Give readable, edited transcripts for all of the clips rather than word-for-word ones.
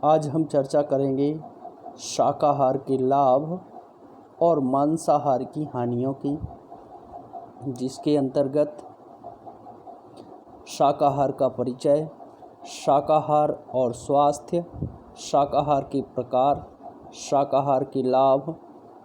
आज हम चर्चा करेंगे शाकाहार के लाभ और मांसाहार की हानियों की, जिसके अंतर्गत शाकाहार का परिचय, शाकाहार और स्वास्थ्य, शाकाहार के प्रकार, शाकाहार के लाभ,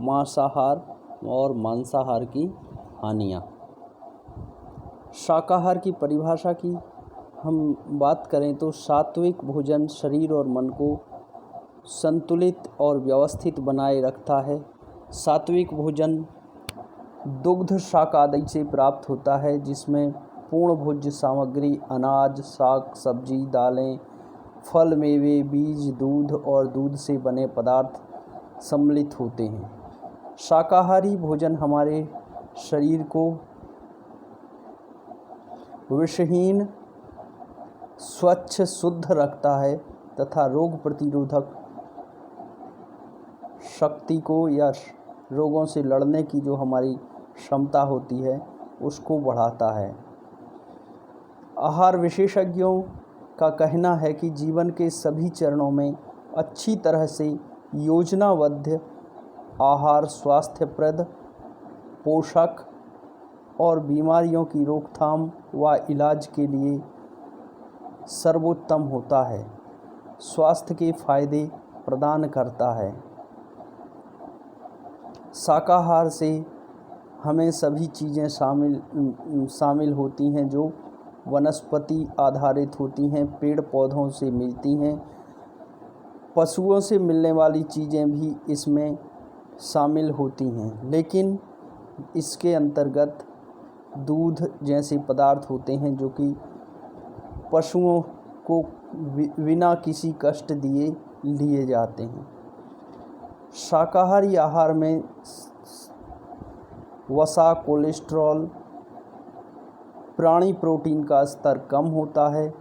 मांसाहार और मांसाहार की हानियाँ। शाकाहार की परिभाषा की हम बात करें तो सात्विक भोजन शरीर और मन को संतुलित और व्यवस्थित बनाए रखता है। सात्विक भोजन दुग्ध शाक आदि से प्राप्त होता है, जिसमें पूर्ण भोज्य सामग्री अनाज, साग, सब्जी, दालें, फल, मेवे, बीज, दूध और दूध से बने पदार्थ सम्मिलित होते हैं। शाकाहारी भोजन हमारे शरीर को विषहीन, स्वच्छ, शुद्ध रखता है तथा रोग प्रतिरोधक शक्ति को या रोगों से लड़ने की जो हमारी क्षमता होती है उसको बढ़ाता है। आहार विशेषज्ञों का कहना है कि जीवन के सभी चरणों में अच्छी तरह से योजनाबद्ध आहार स्वास्थ्यप्रद, पोषक और बीमारियों की रोकथाम व इलाज के लिए सर्वोत्तम होता है, स्वास्थ्य के फायदे प्रदान करता है। शाकाहार से हमें सभी चीज़ें शामिल होती हैं जो वनस्पति आधारित होती हैं, पेड़ पौधों से मिलती हैं, पशुओं से मिलने वाली चीज़ें भी इसमें शामिल होती हैं, लेकिन इसके अंतर्गत दूध जैसे पदार्थ होते हैं जो कि पशुओं को बिना किसी कष्ट दिए लिए जाते हैं। शाकाहारी आहार में वसा, कोलेस्ट्रॉल, प्राणी प्रोटीन का स्तर कम होता है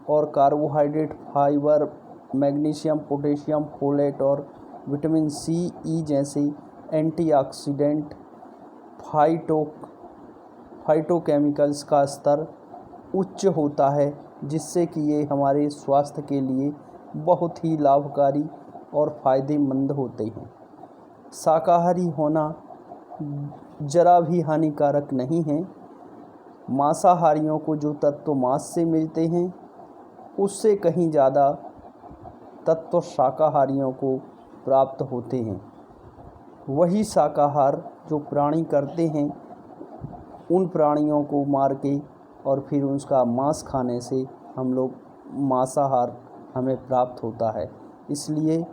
और carbohydrate, fibre, magnesium, potassium, folate और विटामिन सी, ई जैसे एंटीऑक्सीडेंट, फाइटोकेमिकल्स का स्तर उच्च होता है, जिससे कि ये हमारे स्वास्थ्य के लिए बहुत ही लाभकारी और फ़ायदेमंद होते हैं। शाकाहारी होना जरा भी हानिकारक नहीं है। मांसाहारियों को जो तत्व मांस से मिलते हैं उससे कहीं ज़्यादा तत्व शाकाहारियों को प्राप्त होते हैं। वही शाकाहार जो प्राणी करते हैं, उन प्राणियों को मार के और फिर उसका मांस खाने से हम लोग मांसाहार हमें प्राप्त होता है। इसलिए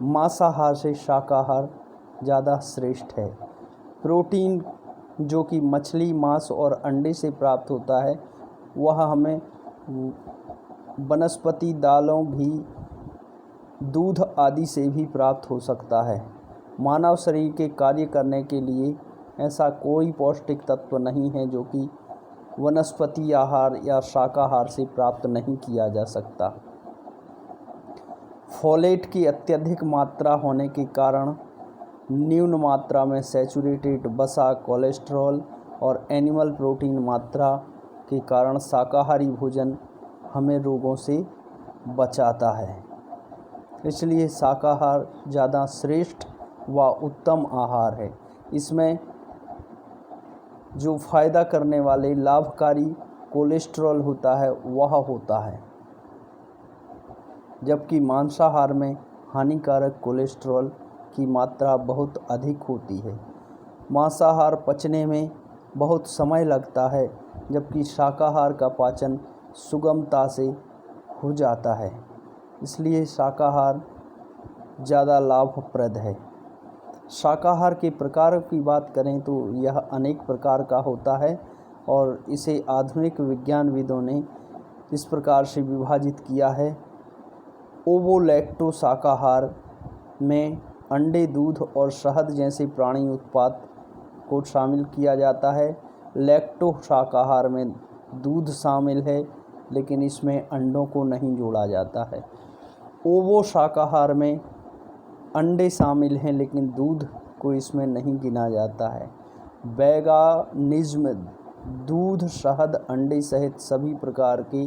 मांसाहार से शाकाहार ज़्यादा श्रेष्ठ है। प्रोटीन जो कि मछली, मांस और अंडे से प्राप्त होता है, वह हमें वनस्पति, दालों भी, दूध आदि से भी प्राप्त हो सकता है। मानव शरीर के कार्य करने के लिए ऐसा कोई पौष्टिक तत्व नहीं है जो कि वनस्पति आहार या शाकाहार से प्राप्त नहीं किया जा सकता। फोलेट की अत्यधिक मात्रा होने के कारण न्यून मात्रा में सैचुरेटेड वसा, कोलेस्ट्रॉल और एनिमल प्रोटीन मात्रा के कारण शाकाहारी भोजन हमें रोगों से बचाता है। इसलिए शाकाहार ज़्यादा श्रेष्ठ व उत्तम आहार है। इसमें जो फ़ायदा करने वाले लाभकारी कोलेस्ट्रॉल होता है वह होता है, जबकि मांसाहार में हानिकारक कोलेस्ट्रॉल की मात्रा बहुत अधिक होती है। मांसाहार पचने में बहुत समय लगता है, जबकि शाकाहार का पाचन सुगमता से हो जाता है। इसलिए शाकाहार ज़्यादा लाभप्रद है। शाकाहार के प्रकार की बात करें तो यह अनेक प्रकार का होता है और इसे आधुनिक विज्ञानविदों ने इस प्रकार से विभाजित किया है। ओवोलैक्टो शाकाहार में अंडे, दूध और शहद जैसे प्राणी उत्पाद को शामिल किया जाता है। लैक्टो शाकाहार में दूध शामिल है, लेकिन इसमें अंडों को नहीं जोड़ा जाता है। ओवो शाकाहार में अंडे शामिल हैं, लेकिन दूध को इसमें नहीं गिना जाता है। वेगानिज्म दूध, शहद, अंडे सहित सभी प्रकार के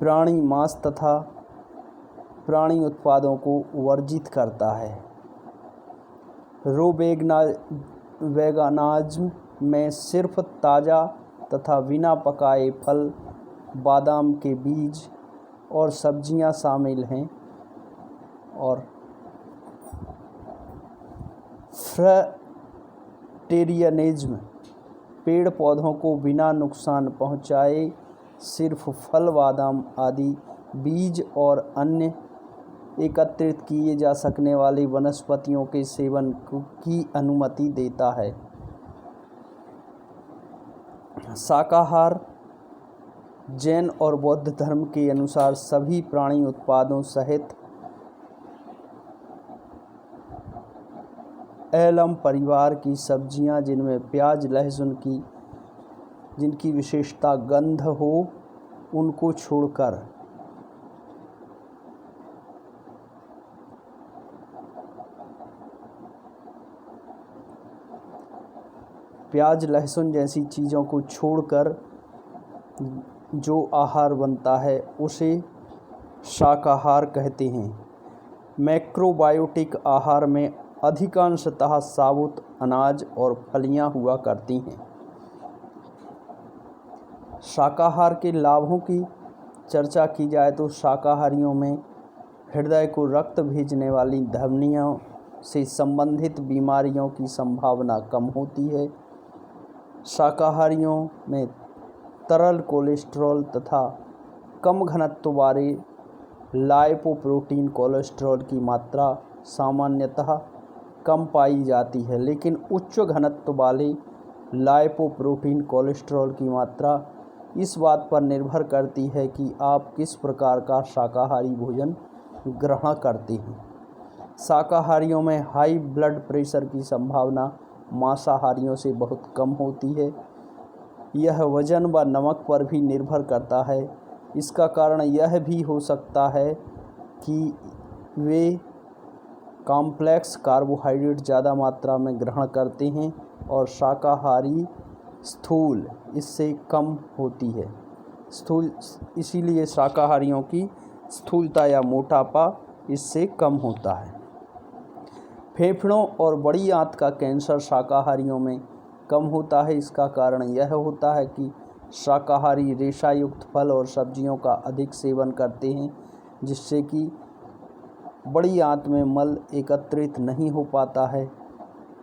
प्राणी मांस तथा प्राणी उत्पादों को वर्जित करता है। रो वेगानिज्म में सिर्फ ताज़ा तथा बिना पकाए फल, बादाम के बीज और सब्जियां शामिल हैं, और फ्रूटेरियनिज्म पेड़ पौधों को बिना नुकसान पहुंचाए सिर्फ फल, बादाम आदि बीज और अन्य एकत्रित किए जा सकने वाली वनस्पतियों के सेवन की अनुमति देता है। शाकाहार जैन और बौद्ध धर्म के अनुसार सभी प्राणी उत्पादों सहित एलम परिवार की सब्जियां जिनमें प्याज लहसुन की जिनकी विशेषता गंध हो उनको छोड़कर प्याज लहसुन जैसी चीज़ों को छोड़कर जो आहार बनता है उसे शाकाहार कहते हैं। मैक्रोबायोटिक आहार में अधिकांशतः साबुत अनाज और फलियां हुआ करती हैं। शाकाहार के लाभों की चर्चा की जाए तो शाकाहारियों में हृदय को रक्त भेजने वाली धमनियों से संबंधित बीमारियों की संभावना कम होती है। शाकाहारियों में तरल कोलेस्ट्रॉल तथा कम घनत्व वाले लाइपोप्रोटीन कोलेस्ट्रॉल की मात्रा सामान्यतः कम पाई जाती है, लेकिन उच्च घनत्व वाले लाइपोप्रोटीन कोलेस्ट्रॉल की मात्रा इस बात पर निर्भर करती है कि आप किस प्रकार का शाकाहारी भोजन ग्रहण करते हैं। शाकाहारियों में हाई ब्लड प्रेशर की संभावना मांसाहारियों से बहुत कम होती है। यह वजन व नमक पर भी निर्भर करता है। इसका कारण यह भी हो सकता है कि वे कॉम्प्लेक्स कार्बोहाइड्रेट ज़्यादा मात्रा में ग्रहण करते हैं और शाकाहारी स्थूल इससे कम होती है। इसीलिए शाकाहारियों की स्थूलता या मोटापा इससे कम होता है। फेफड़ों और बड़ी आंत का कैंसर शाकाहारियों में कम होता है। इसका कारण यह होता है कि शाकाहारी रेशा युक्त फल और सब्जियों का अधिक सेवन करते हैं, जिससे कि बड़ी आंत में मल एकत्रित नहीं हो पाता है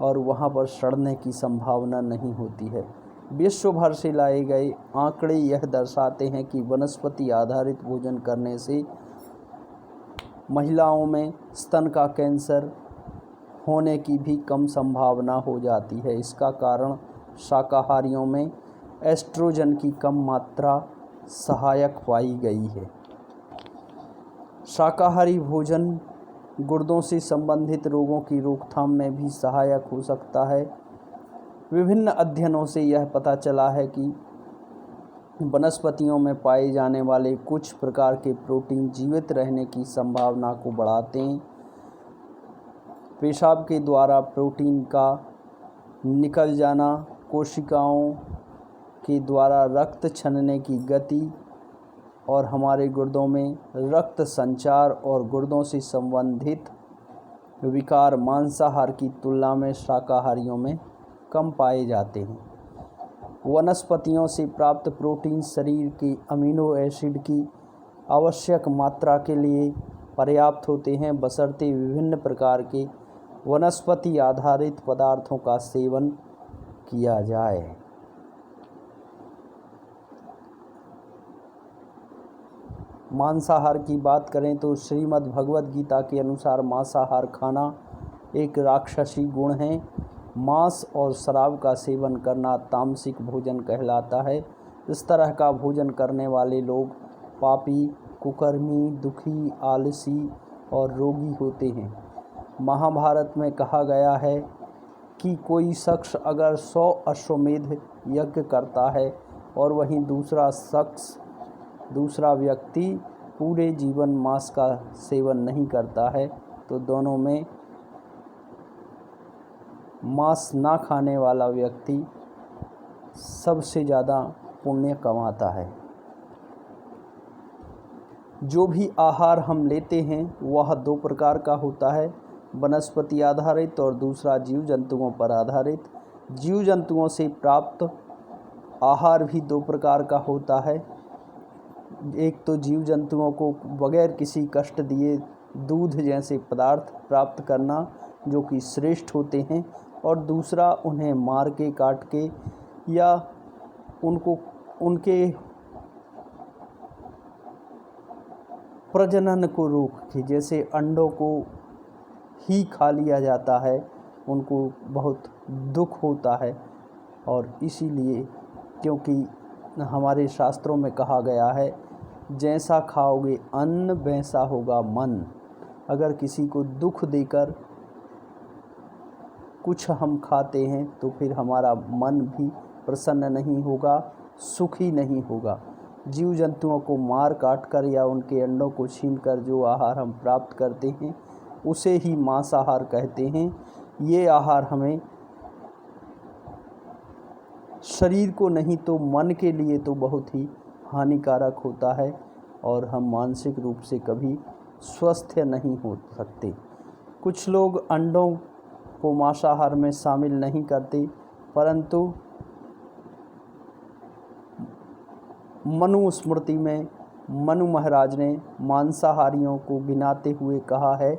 और वहां पर सड़ने की संभावना नहीं होती है। विश्व भर से लाए गए आंकड़े यह दर्शाते हैं कि वनस्पति आधारित भोजन करने से महिलाओं में स्तन का कैंसर होने की भी कम संभावना हो जाती है। इसका कारण शाकाहारियों में एस्ट्रोजन की कम मात्रा सहायक पाई गई है। शाकाहारी भोजन गुर्दों से संबंधित रोगों की रोकथाम में भी सहायक हो सकता है। विभिन्न अध्ययनों से यह पता चला है कि वनस्पतियों में पाए जाने वाले कुछ प्रकार के प्रोटीन जीवित रहने की संभावना को बढ़ाते हैं। पेशाब के द्वारा प्रोटीन का निकल जाना, कोशिकाओं के द्वारा रक्त छनने की गति और हमारे गुर्दों में रक्त संचार और गुर्दों से संबंधित विकार मांसाहार की तुलना में शाकाहारियों में कम पाए जाते हैं। वनस्पतियों से प्राप्त प्रोटीन शरीर के अमीनो एसिड की आवश्यक मात्रा के लिए पर्याप्त होते हैं, बशर्ते विभिन्न प्रकार के वनस्पति आधारित पदार्थों का सेवन किया जाए। मांसाहार की बात करें तो श्रीमद् भगवद गीता के अनुसार मांसाहार खाना एक राक्षसी गुण है। मांस और शराब का सेवन करना तामसिक भोजन कहलाता है। इस तरह का भोजन करने वाले लोग पापी, कुकर्मी, दुखी, आलसी और रोगी होते हैं। महाभारत में कहा गया है कि कोई शख्स अगर 100 अश्वमेध यज्ञ करता है और वहीं दूसरा व्यक्ति पूरे जीवन मांस का सेवन नहीं करता है, तो दोनों में मांस ना खाने वाला व्यक्ति सबसे ज़्यादा पुण्य कमाता है। जो भी आहार हम लेते हैं वह दो प्रकार का होता है, वनस्पति आधारित और दूसरा जीव जंतुओं पर आधारित। जीव जंतुओं से प्राप्त आहार भी दो प्रकार का होता है। एक तो जीव जंतुओं को बगैर किसी कष्ट दिए दूध जैसे पदार्थ प्राप्त करना, जो कि श्रेष्ठ होते हैं, और दूसरा उन्हें मार के काट के या उनको उनके प्रजनन को रोक के, जैसे अंडों को ही खा लिया जाता है, उनको बहुत दुख होता है। और इसीलिए, क्योंकि हमारे शास्त्रों में कहा गया है, जैसा खाओगे अन्न वैसा होगा मन। अगर किसी को दुख देकर कुछ हम खाते हैं तो फिर हमारा मन भी प्रसन्न नहीं होगा, सुखी नहीं होगा। जीव जंतुओं को मार काट कर या उनके अंडों को छीनकर जो आहार हम प्राप्त करते हैं उसे ही मांसाहार कहते हैं। ये आहार हमें शरीर को नहीं तो मन के लिए तो बहुत ही हानिकारक होता है और हम मानसिक रूप से कभी स्वस्थ नहीं हो सकते। कुछ लोग अंडों को मांसाहार में शामिल नहीं करते, परंतु मनुस्मृति में मनु महाराज ने मांसाहारियों को गिनाते हुए कहा है,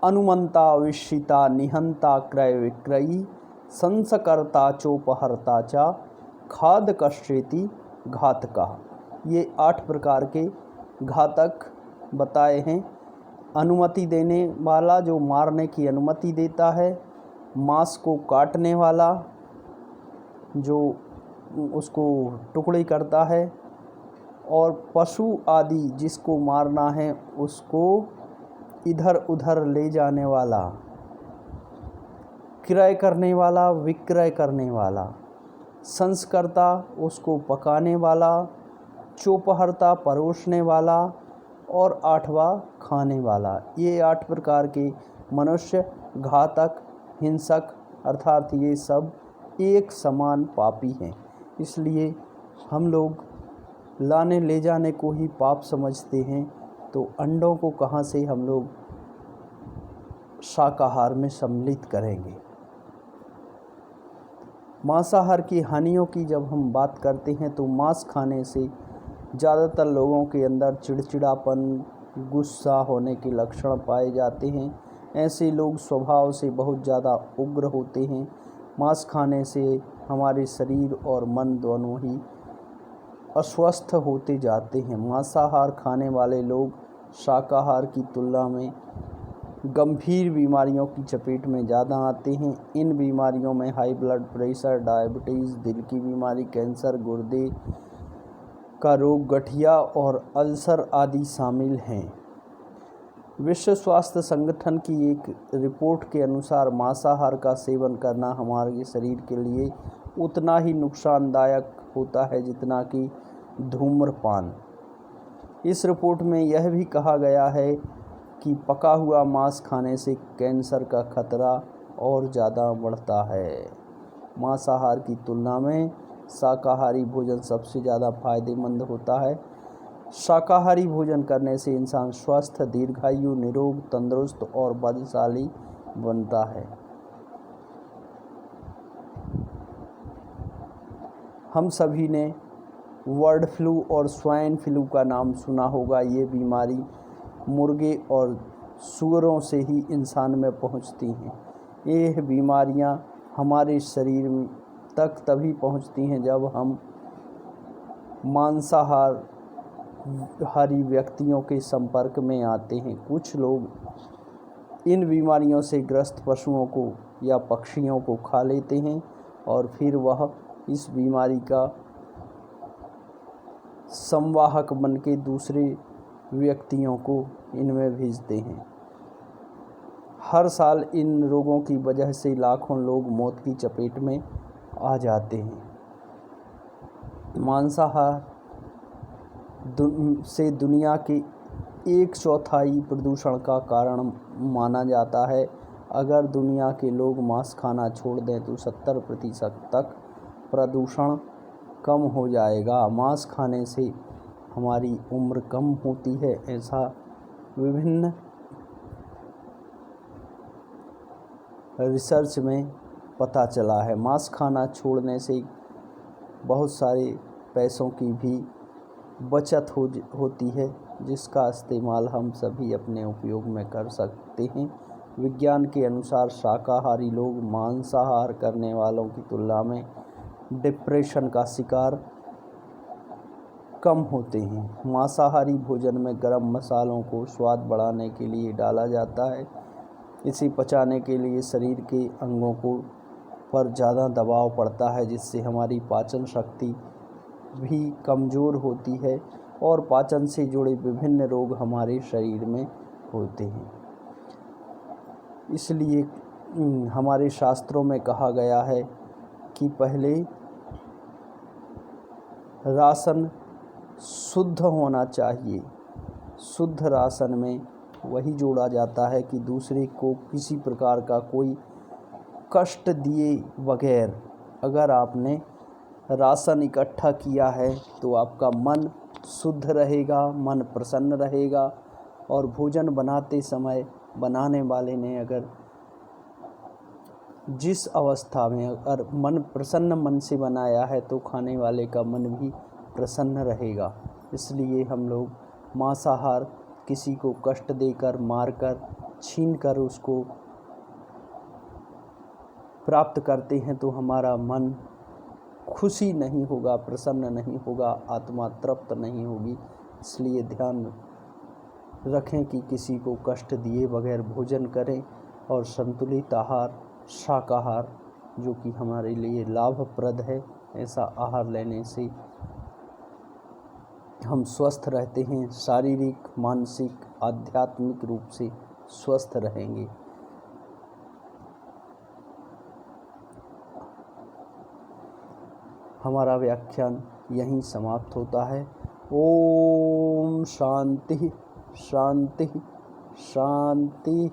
अनुमंता विश्रिता निहंता क्रय विक्रयी संस्कर्ता चोपहर्ता चा खाद कष्टेति घातका। ये 8 प्रकार के घातक बताए हैं। अनुमति देने वाला, जो मारने की अनुमति देता है, मांस को काटने वाला, जो उसको टुकड़े करता है, और पशु आदि जिसको मारना है उसको इधर उधर ले जाने वाला, क्रय करने वाला, विक्रय करने वाला, संस्कर्ता उसको पकाने वाला, चोपहर्ता परोसने वाला, और 8वां खाने वाला। ये 8 प्रकार के मनुष्य घातक, हिंसक, अर्थात ये सब एक समान पापी हैं। इसलिए हम लोग लाने ले जाने को ही पाप समझते हैं, तो अंडों को कहाँ से हम लोग शाकाहार में सम्मिलित करेंगे। मांसाहार की हानियों की जब हम बात करते हैं तो मांस खाने से ज़्यादातर लोगों के अंदर चिड़चिड़ापन, गुस्सा होने के लक्षण पाए जाते हैं। ऐसे लोग स्वभाव से बहुत ज़्यादा उग्र होते हैं। मांस खाने से हमारे शरीर और मन दोनों ही अस्वस्थ होते जाते हैं। मांसाहार खाने वाले लोग शाकाहार की तुलना में गंभीर बीमारियों की चपेट में ज़्यादा आते हैं। इन बीमारियों में हाई ब्लड प्रेशर, डायबिटीज़, दिल की बीमारी, कैंसर, गुर्दे का रोग, गठिया और अल्सर आदि शामिल हैं। विश्व स्वास्थ्य संगठन की एक रिपोर्ट के अनुसार मांसाहार का सेवन करना हमारे शरीर के लिए उतना ही नुकसानदायक होता है जितना कि धूम्रपान। इस रिपोर्ट में यह भी कहा गया है कि पका हुआ मांस खाने से कैंसर का खतरा और ज़्यादा बढ़ता है। मांसाहार की तुलना में शाकाहारी भोजन सबसे ज़्यादा फायदेमंद होता है। शाकाहारी भोजन करने से इंसान स्वस्थ, दीर्घायु, निरोग, तंदुरुस्त और बलशाली बनता है। हम सभी ने बर्ड फ्लू और स्वाइन फ्लू का नाम सुना होगा। ये बीमारी मुर्गे और सूअरों से ही इंसान में पहुंचती हैं। ये बीमारियां हमारे शरीर तक तभी पहुंचती हैं जब हम मांसाहारी व्यक्तियों के संपर्क में आते हैं। कुछ लोग इन बीमारियों से ग्रस्त पशुओं को या पक्षियों को खा लेते हैं और फिर वह इस बीमारी का संवाहक बन के दूसरे व्यक्तियों को इनमें भेजते हैं। हर साल इन रोगों की वजह से लाखों लोग मौत की चपेट में आ जाते हैं। मांसाहार से दुनिया के 1/4 प्रदूषण का कारण माना जाता है। अगर दुनिया के लोग मांस खाना छोड़ दें तो 70% तक प्रदूषण कम हो जाएगा। मांस खाने से हमारी उम्र कम होती है, ऐसा विभिन्न रिसर्च में पता चला है। मांस खाना छोड़ने से बहुत सारे पैसों की भी बचत होती है, जिसका इस्तेमाल हम सभी अपने उपयोग में कर सकते हैं। विज्ञान के अनुसार शाकाहारी लोग मांसाहार करने वालों की तुलना में डिप्रेशन का शिकार कम होते हैं। मांसाहारी भोजन में गरम मसालों को स्वाद बढ़ाने के लिए डाला जाता है। इसे पचाने के लिए शरीर के अंगों पर ज़्यादा दबाव पड़ता है, जिससे हमारी पाचन शक्ति भी कमज़ोर होती है और पाचन से जुड़े विभिन्न रोग हमारे शरीर में होते हैं। इसलिए हमारे शास्त्रों में कहा गया है कि पहले राशन शुद्ध होना चाहिए। शुद्ध राशन में वही जोड़ा जाता है कि दूसरे को किसी प्रकार का कोई कष्ट दिए बगैर अगर आपने राशन इकट्ठा किया है तो आपका मन शुद्ध रहेगा, मन प्रसन्न रहेगा। और भोजन बनाते समय बनाने वाले ने अगर जिस अवस्था में अगर मन प्रसन्न मन से बनाया है तो खाने वाले का मन भी प्रसन्न रहेगा। इसलिए हम लोग मांसाहार किसी को कष्ट देकर, मारकर, छीनकर उसको प्राप्त करते हैं तो हमारा मन खुशी नहीं होगा, प्रसन्न नहीं होगा, आत्मा तृप्त नहीं होगी। इसलिए ध्यान रखें कि किसी को कष्ट दिए बगैर भोजन करें और संतुलित आहार, शाकाहार, जो कि हमारे लिए लाभप्रद है, ऐसा आहार लेने से हम स्वस्थ रहते हैं। शारीरिक, मानसिक, आध्यात्मिक रूप से स्वस्थ रहेंगे। हमारा व्याख्यान यहीं समाप्त होता है। ओम शांति शांति शांति।